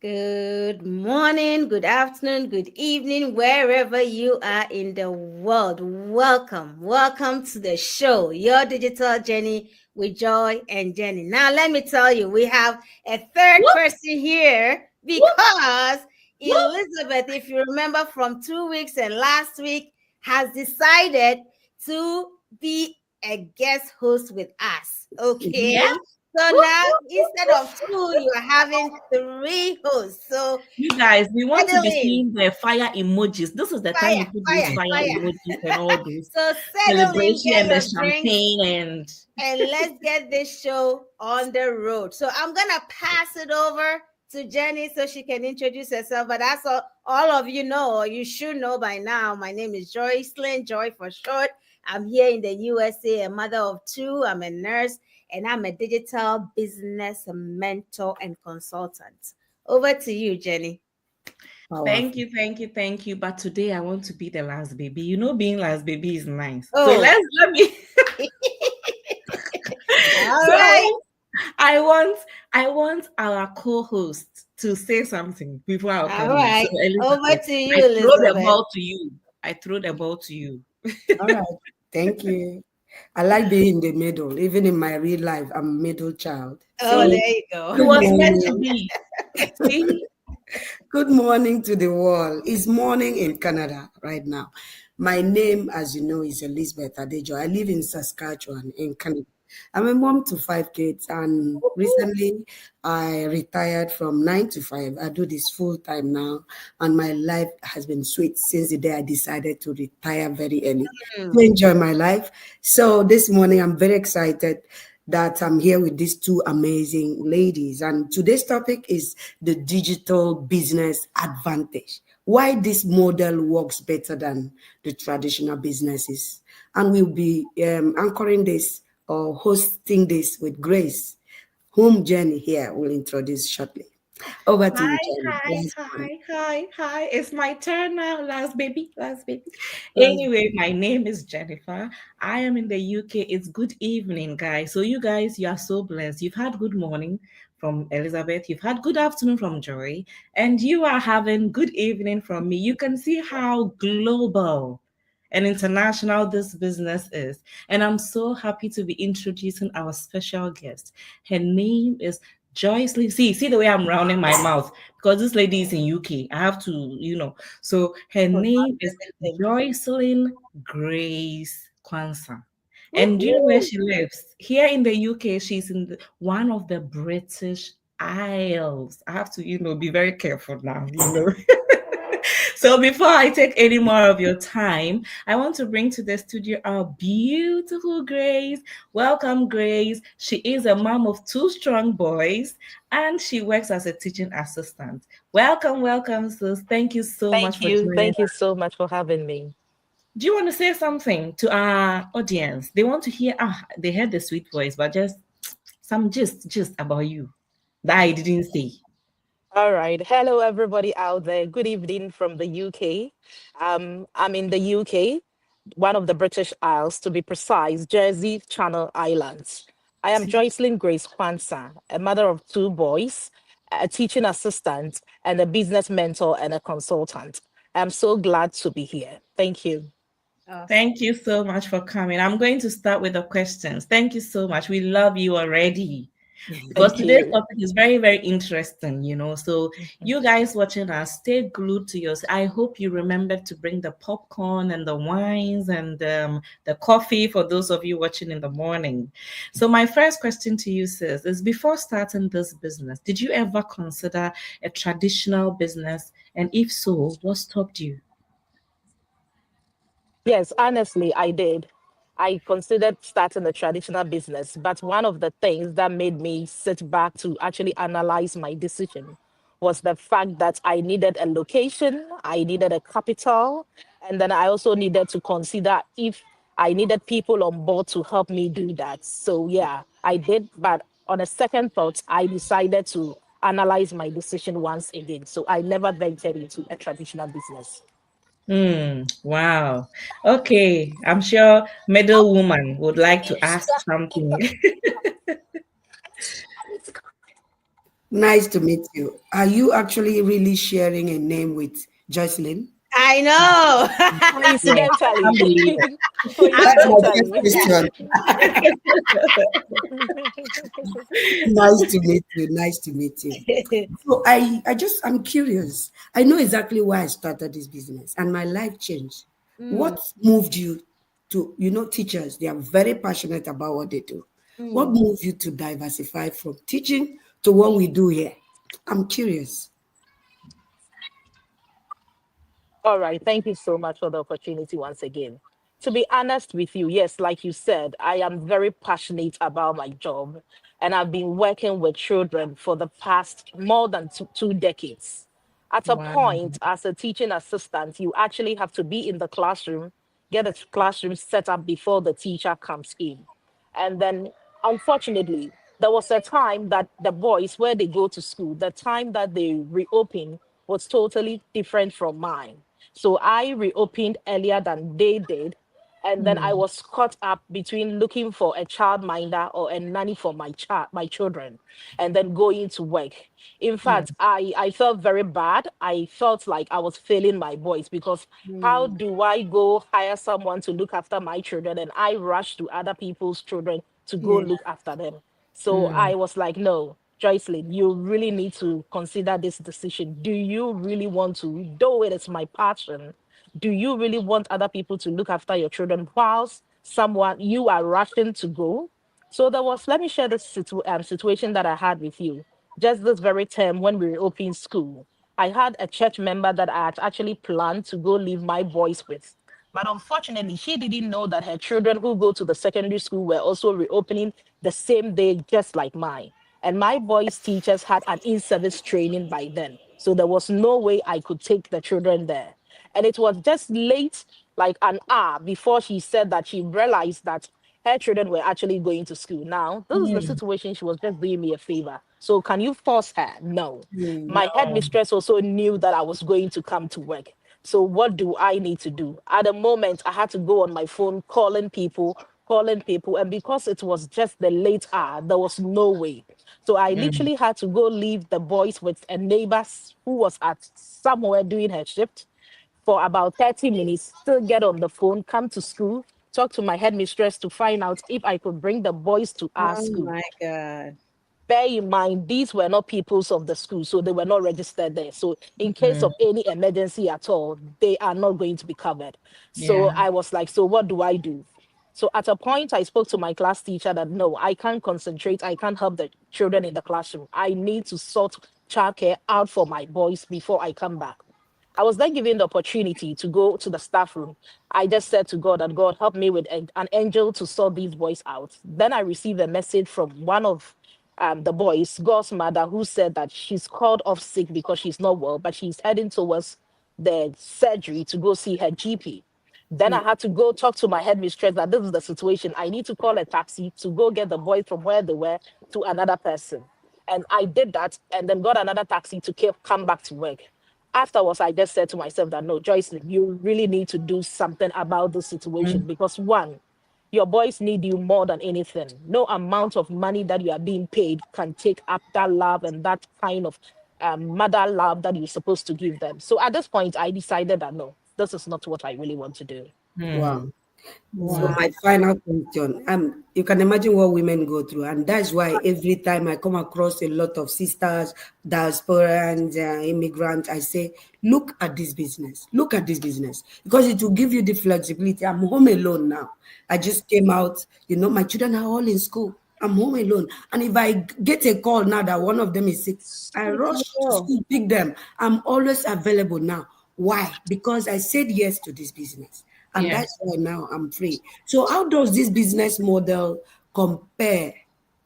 Good morning, good afternoon, good evening, wherever you are in the world. Welcome to the show, Your Digital Journey with Joy and Jenny. Now, let me tell you, we have a third Whoop, person here whoop, because whoop. Elizabeth, if you remember from 2 weeks and last week, has decided to be a guest host with us. Yeah. Okay. So Whoop, now, whoop, whoop, instead whoop. of two, you are having three hosts. So You guys, we want to settle be in. seeing the fire emojis. This is the time you Fire, put those fire, fire emojis and fire. all those So settle in, celebration get and the your drinks, champagne and and let's get this show on the road. So I'm gonna pass it over to Jenny so she can introduce herself. But that's all of you know, or you should know by now. My name is Joycelyn, Joy for short. I'm here in the USA, a mother of two. I'm a nurse, and I'm a digital business mentor and consultant. Over to you, Jenny. thank Powerful. you, thank you, thank you. But today I want to be the last baby. You know, being last baby is nice. So Oh, let me. all right. So I want our co-host to say something before I'll All come in. So right. Over Elizabeth, to you, I throw the Elizabeth. ball to you. I throw the ball to you. All right. Thank you. I like being in the middle. Even in my real life, I'm a middle child. Oh, So See, there you it go. good was meant to morning. be. See, Good morning to the world. It's morning in Canada right now. My name, as you know, is Elizabeth Adejo. I live in Saskatchewan in Canada. I'm a mom to 5 kids, and recently I retired from 9 to 5. I do this full time now, and my life has been sweet since the day I decided to retire very early to Hmm. enjoy my life. So this morning I'm very excited that I'm here with these two amazing ladies. And today's topic is the digital business advantage. Why this model works better than the traditional businesses. And we'll be anchoring this or hosting this with Grace, whom Jenny here will introduce shortly. Over to you, hi, Jenny. hi, Last one. hi. It's my turn now. Last baby, last baby. Last Anyway, my name is Jennifer. I am in the UK. It's good evening, guys. So, you guys, you are so blessed. You've had good morning from Elizabeth, you've had good afternoon from Joy, and you are having good evening from me. You can see how global and international this business is. And I'm so happy to be introducing our special guest. Her name is Joyce Lee. See the way I'm rounding my mouth because this lady is in UK. I have to. So her name is Everything. Joycelyn Grace Kwanzaa. And do you know where Woohoo. she lives? Here in the UK, she's in one of the British Isles. I have to be very careful now. So before I take any more of your time, I want to bring to the studio our beautiful Grace. Welcome, Grace. She is a mom of two strong boys and she works as a teaching assistant. Welcome, sis. Thank you so much Thank for you. joining Thank you us. so much for having me. Do you want to say something to our audience? They want to hear, they heard the sweet voice, but just some gist about you that I didn't say. All right. Hello, everybody out there. Good evening from the UK. I'm in the UK, one of the British Isles, to be precise, Jersey Channel Islands. I am Joycelyn Grace Kwanzaa, a mother of two boys, a teaching assistant, and a business mentor and a consultant. I'm so glad to be here. Thank you. Awesome. Thank you so much for coming. I'm going to start with the questions. Thank you so much. We love you already because Thank today's you. topic is very, very interesting. So, you guys watching us, stay glued to yours. I hope you remember to bring the popcorn and the wines and the coffee for those of you watching in the morning. So, my first question to you, sis, is before starting this business, did you ever consider a traditional business? And if so, what stopped you? Yes, honestly, I did. I considered starting a traditional business, but one of the things that made me sit back to actually analyze my decision was the fact that I needed a location, I needed a capital, and then I also needed to consider if I needed people on board to help me do that. So, yeah, I did. But on a second thought, I decided to analyze my decision once again. So, I never ventured into a traditional business. Wow. Okay. I'm sure middle woman would like to ask something. Nice to meet you. Are you actually really sharing a name with Jocelyn? I know. Yeah, Coincidentally. can't believe it. That's my first Coincidentally. question. Nice to meet you. Nice to meet you. So I'm curious. I know exactly why I started this business and my life changed. Mm, What moved you to, teachers, they are very passionate about what they do. What mm. moved you to diversify from teaching to what we do here? I'm curious. All right. Thank you so much for the opportunity once again. To be honest with you, yes, like you said, I am very passionate about my job, and I've been working with children for the past more than two decades. At a Wow. point, as a teaching assistant, you actually have to be in the classroom, get a classroom set up before the teacher comes in. And then, unfortunately, there was a time that the boys, where they go to school, the time that they reopen was totally different from mine. So I reopened earlier than they did. And then I Mm, was caught up between looking for a child minder or a nanny for my children, and then going to work. In yeah. fact, I felt very bad. I felt like I was failing my boys, because how Mm, do I go hire someone to look after my children and I rush to other people's children to go yeah. look after them? So Mm, I was like, no, Joycelyn, you really need to consider this decision. Do you really want to, though it is my passion, do you really want other people to look after your children whilst someone you are rushing to go? So there was, let me share this situation that I had with you. Just this very term when we reopened school, I had a church member that I had actually planned to go leave my boys with. But unfortunately, she didn't know that her children who go to the secondary school were also reopening the same day, just like mine. And my boys' teachers had an in service training by then. So there was no way I could take the children there. And it was just late, like an hour before she said that she realized that her children were actually going to school. Now, this is the mm, situation. She was just doing me a favor. So, can you force her? No. Mm, My no. headmistress also knew that I was going to come to work. So, what do I need to do? At the moment, I had to go on my phone calling people, calling people. And because it was just the late hour, there was no way. So, I Mm, literally had to go leave the boys with a neighbor who was at somewhere doing her shift for about 30 minutes, still get on the phone, come to school, talk to my headmistress to find out if I could bring the boys to our oh school. my God. Bear in mind, these were not pupils of the school, so they were not registered there. So, in case mm, of any emergency at all, they are not going to be covered. So, yeah. I was like, so what do I do? So, at a point, I spoke to my class teacher that no, I can't concentrate. I can't help the children in the classroom. I need to sort childcare out for my boys before I come back. I was then given the opportunity to go to the staff room. I just said to God that God help me with an angel to sort these boys out. Then I received a message from one of the boys, God's mother, who said that she's called off sick because she's not well, but she's heading towards the surgery to go see her GP. Then I Mm, had to go talk to my headmistress that this is the situation. I need to call a taxi to go get the boys from where they were to another person. And I did that and then got another taxi to come back to work. Afterwards, I just said to myself that no, Joyce, you really need to do something about this situation, Mm, because one, your boys need you more than anything. No amount of money that you are being paid can take up that love and that kind of mother love that you're supposed to give them. So at this point, I decided that no, this is not what I really want to do. Wow. mm. So wow. my final question, you can imagine what women go through, and that's why every time I come across a lot of sisters, diaspora and immigrants, I say, look at this business, look at this business, because it will give you the flexibility. I'm home alone now. I just came out, my children are all in school. I'm home alone, and if I get a call now that one of them is sick, I Straight to rush to go. school, pick them. I'm always available now. Why? Because I said yes to this business. And Yeah. that's why now I'm free. So, how does this business model compare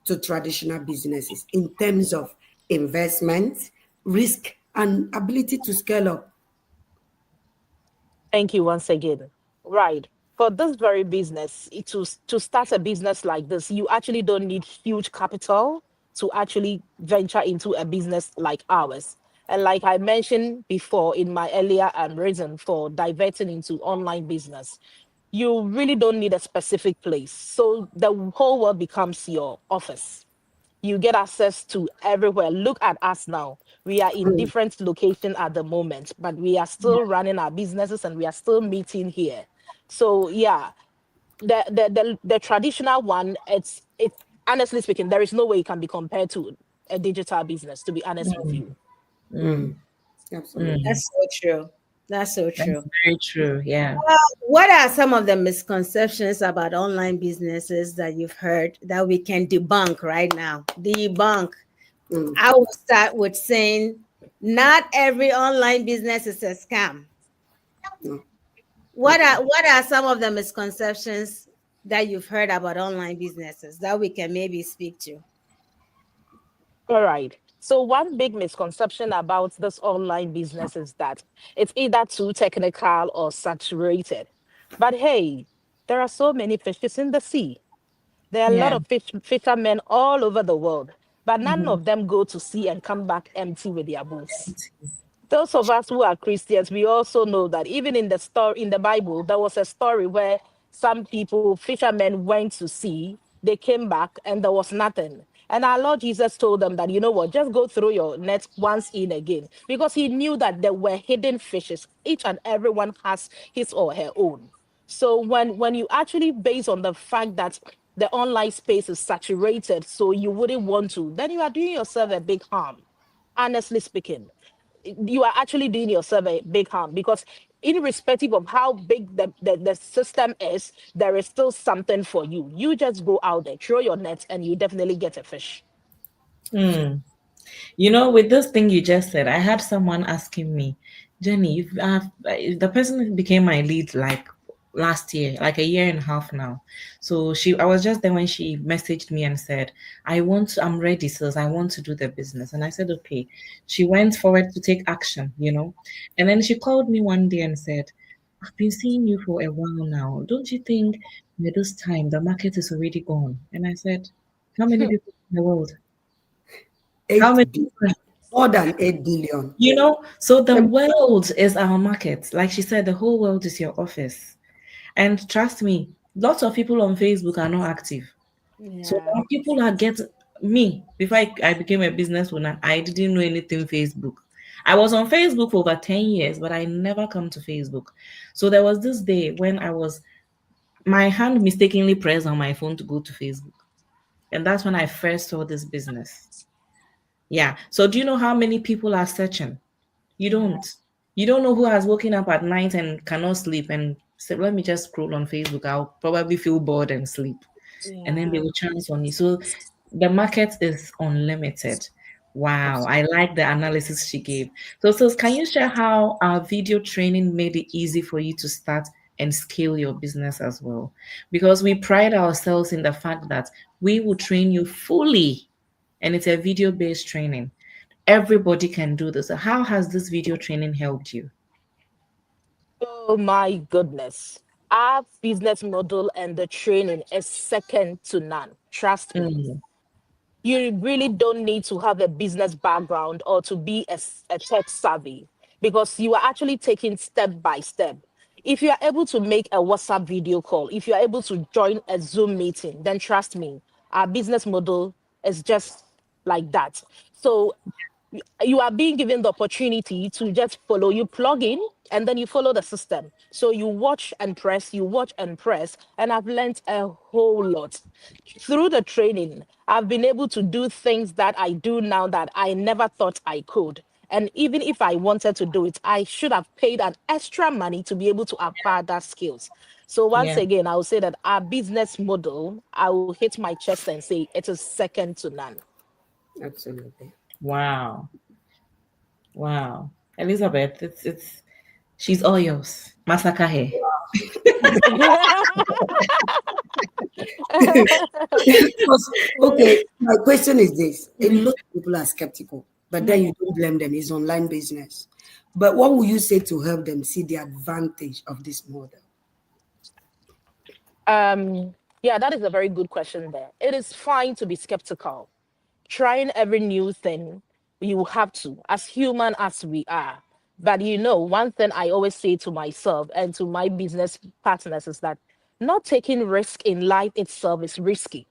to traditional businesses in terms of investment, risk, and ability to scale up? Thank you once again. Right. For this very business, to start a business like this, you actually don't need huge capital to actually venture into a business like ours. And like I mentioned before in my earlier reason for diverting into online business, you really don't need a specific place. So the whole world becomes your office. you get access to everywhere. Look at us now. We are in Mm. different locations at the moment, but we are still running our businesses and we are still meeting here. So yeah, the traditional one, it's honestly speaking, there is no way it can be compared to a digital business, to be honest with Mm, you. mm, Absolutely. mm. That's so true. That's so That's true. very true. Yeah. What are some of the misconceptions about online businesses that you've heard that we can debunk right now? Debunk. Mm. I will start with saying not every online business is a scam. No. What are some of the misconceptions that you've heard about online businesses that we can maybe speak to? All right. So one big misconception about this online business is that it's either too technical or saturated. But hey, there are so many fishes in the sea. There are a lot Yeah. of fishermen all over the world, but none Mhm. of them go to sea and come back empty with their boats. Those of us who are Christians, we also know that even in the story in the Bible, there was a story where some people, fishermen, went to sea, they came back, and there was nothing. And our Lord Jesus told them that, you know what, just go through your net once in again, because he knew that there were hidden fishes. Each and everyone has his or her own. So when you actually base on the fact that the online space is saturated, so you wouldn't want to, then you are doing yourself a big harm, honestly speaking. You are actually doing yourself a big harm, because irrespective of how big the system is, there is still something for you. You just go out there, throw your net, and you definitely get a fish. Mm. You know, with this thing you just said, I had someone asking me, Jenny, the person who became my lead like last year, like a year and a half now. So I was just there when she messaged me and said, I'm ready, sis. I want to do the business. And I said, okay. She went forward to take action, and then she called me one day and said, I've been seeing you for a while now. Don't you think by this time the market is already gone? And I said, how many people in the world? How Eight many bi- people? More than 8 billion. So the world is our market. Like she said, the whole world is your office. And trust me, lots of people on Facebook are not active. So Yeah. now people are getting me. Before I became a business owner, I didn't know anything Facebook. I was on Facebook for over 10 years, but I never come to Facebook. So there was this day when my hand mistakenly pressed on my phone to go to Facebook. And that's when I first saw this business. Yeah. So do you know how many people are searching? You Yeah. don't. You don't know who has woken up at night and cannot sleep and said, let me just scroll on Facebook. I'll probably feel bored and sleep. And then they Yeah. will chance on you. So the market is unlimited. Wow. I like the analysis she gave. So can you share how our video training made it easy for you to start and scale your business as well? Because we pride ourselves in the fact that we will train you fully, and it's a video-based training. Everybody can do this. So how has this video training helped you? Oh my goodness. Our business model and the training is second to none. Trust me. Mm, You really don't need to have a business background or to be a tech savvy, because you are actually taking step by step. If you are able to make a WhatsApp video call, if you are able to join a Zoom meeting, then trust me, our business model is just like that. So you are being given the opportunity to just follow. You plug in and then you follow the system. So you watch and press, and I've learned a whole lot through the training. I've been able to do things that I do now that I never thought I could. And even if I wanted to do it, I should have paid an extra money to be able to acquire that skills. So once yeah. again, I will say that our business model, I will hit my chest and say it is second to none. Absolutely. Wow. Wow. Elizabeth, she's all yours. Masaka here. Because, okay, my question is this. A lot of people are skeptical, but then you don't blame them. It's online business. But what would you say to help them see the advantage of this model? Yeah, that is a very good question there. It is fine to be skeptical. Trying every new thing, you have to, as human as we are. But one thing I always say to myself and to my business partners is that not taking risk in life itself is risky.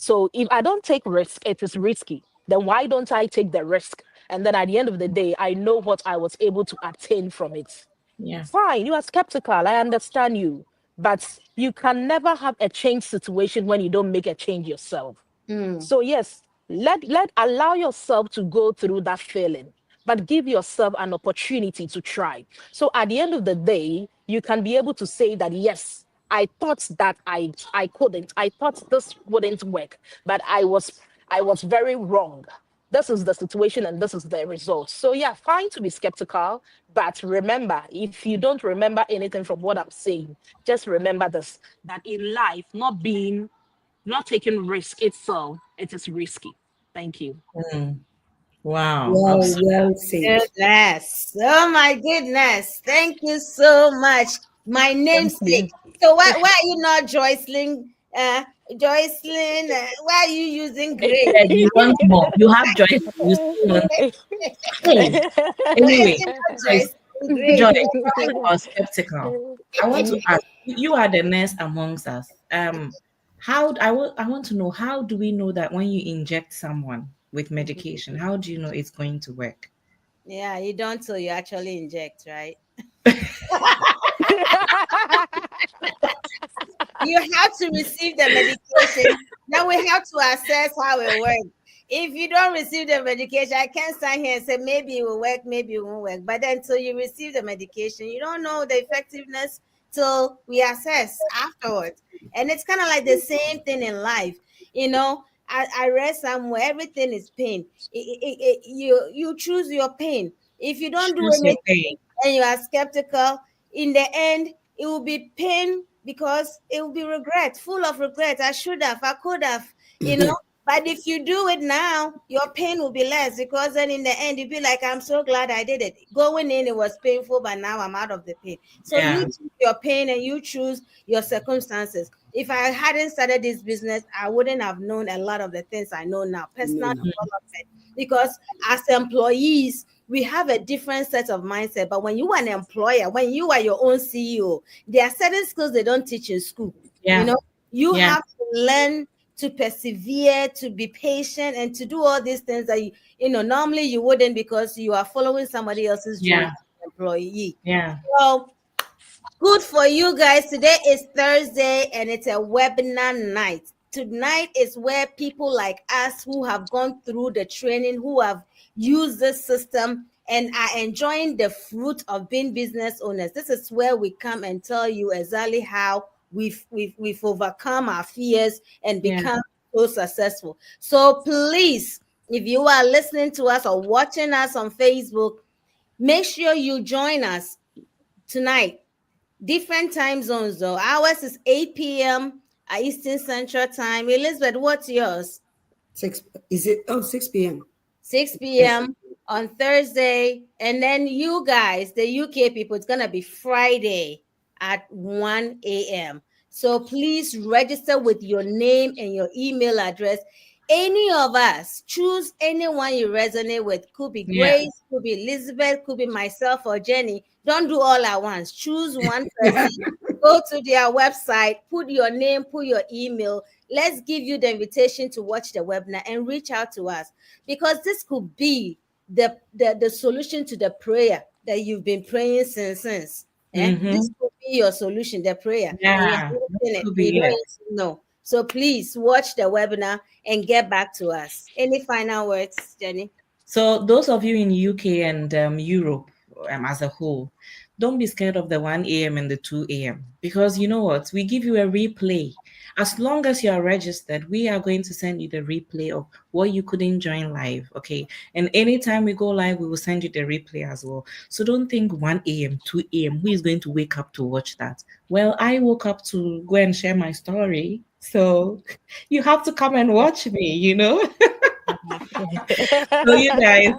So if I don't take risk, it is risky. Then why don't I take the risk? And then at the end of the day, I know what I was able to attain from it. Yeah. Fine, you are skeptical. I understand you. But you can never have a change situation when you don't make a change yourself. Mm. So yes, let allow yourself to go through that feeling, but give yourself an opportunity to try. So at the end of the day, you can be able to say that yes, I thought that I couldn't. I thought this wouldn't work, but I was very wrong. This is the situation and this is the result. So yeah, fine to be skeptical, but remember, if you don't remember anything from what I'm saying, just remember this, that in life, not taking risk itself, it is risky. Thank you. Mm. Wow. Well said. Goodness. Oh my goodness. Thank you so much. My namesake. So why are you not Joycelyn? Joycelyn, why are you using Grace? Yeah, you want more. You have Joy. You still want. Hey. Anyway, Joyce, Grace. Joy, talking about skeptical. I want to ask you are the nurse amongst us. I want to know, how do we know that when you inject someone with medication, how do you know it's going to work? Yeah, you don't till you actually inject, right? You have to receive the medication. Now we have to assess how it works. If you don't receive the medication, I can't stand here and say maybe it will work, maybe it won't work. But then until you receive the medication, you don't know the effectiveness till we assess afterwards. And it's kind of like the same thing in life. You know, I read somewhere everything is pain. You choose your pain. If you don't do Choose your anything pain. and you are skeptical, in the end, it will be pain because it will be regret, full of regret. I should have, I could have, you know. But if you do it now, your pain will be less because then in the end, you'll be like, I'm so glad I did it. Going in, it was painful, but now I'm out of the pain. So Yeah. you choose your pain and you choose your circumstances. If I hadn't started this business, I wouldn't have known a lot of the things I know now, personal development. Because as employees, we have a different set of mindset. But when you are an employer, when you are your own CEO, there are certain skills they don't teach in school. Yeah. You know, you Yeah. have to learn to persevere, to be patient, and to do all these things that normally you wouldn't because you are following somebody else's dream Yeah. as an employee. Yeah. So good for you guys. Today is Thursday and it's a webinar night. Tonight is where people like us who have gone through the training, who have used this system and are enjoying the fruit of being business owners. This is where we come and tell you exactly how we've overcome our fears and Yeah. become so successful. So please, if you are listening to us or watching us on Facebook, make sure you join us tonight. Different time zones though. Ours is 8 p.m. Eastern Central Time. Elizabeth, what's yours? 6 is it? Oh, 6 p.m. 6 p.m. on Thursday. And then you guys, the UK people, it's gonna be Friday at 1 a.m. So please register with your name and your email address. Any of us, choose anyone you resonate with. Could be Yeah. Grace, could be Elizabeth, could be myself or Jenny. Don't do all at once. Choose one person. Go to their website, put your name, put your email. Let's give you the invitation to watch the webinar and reach out to us because this could be the solution to the prayer that you've been praying since. Mhm. This could be your solution, the prayer. Yeah, And you're missing it. could be You don't it. even know. So please watch the webinar and get back to us. Any final words, Jenny? So those of you in UK and Europe as a whole, don't be scared of the 1 a.m. and the 2 a.m. because you know what? We give you a replay. As long as you are registered, we are going to send you the replay of what you couldn't join live. Okay. And anytime we go live, we will send you the replay as well. So don't think 1 a.m., 2 a.m. Who is going to wake up to watch that? Well, I woke up to go and share my story. So you have to come and watch me, you know? So you guys,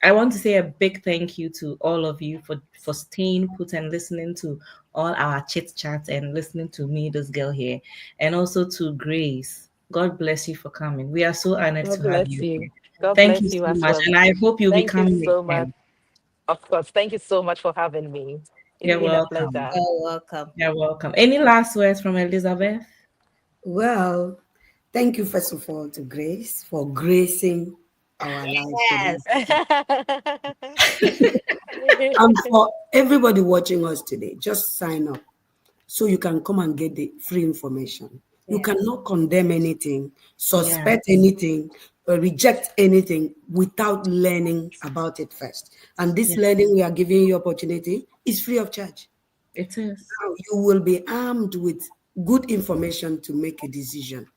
I want to say a big thank you to all of you for staying put and listening to all our chit chat and listening to me, this girl here, and also to Grace. God bless you for coming. We are so honored God to have bless you you. here. God Thank you bless so you as much, well. and I hope you'll be Thank you coming so much. again. Of course. Thank you so much for having me. It's You're been a welcome. pleasure. You're welcome. You're welcome. Any last words from Elizabeth? Well, Thank you, first of all, to Grace for gracing our lives today. And for everybody watching us today, just sign up so you can come and get the free information. You Yeah. cannot condemn anything, suspect anything, or reject anything without learning about it first. And this learning we are giving you opportunity is free of charge. It is. Now you will be armed with good information to make a decision.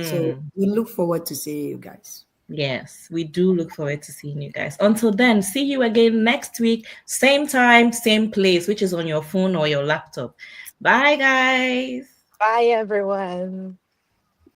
So we look forward to seeing you guys. Yes, we do look forward to seeing you guys. Until then, see you again next week, same time, same place, which is on your phone or your laptop. Bye, guys. Bye, everyone.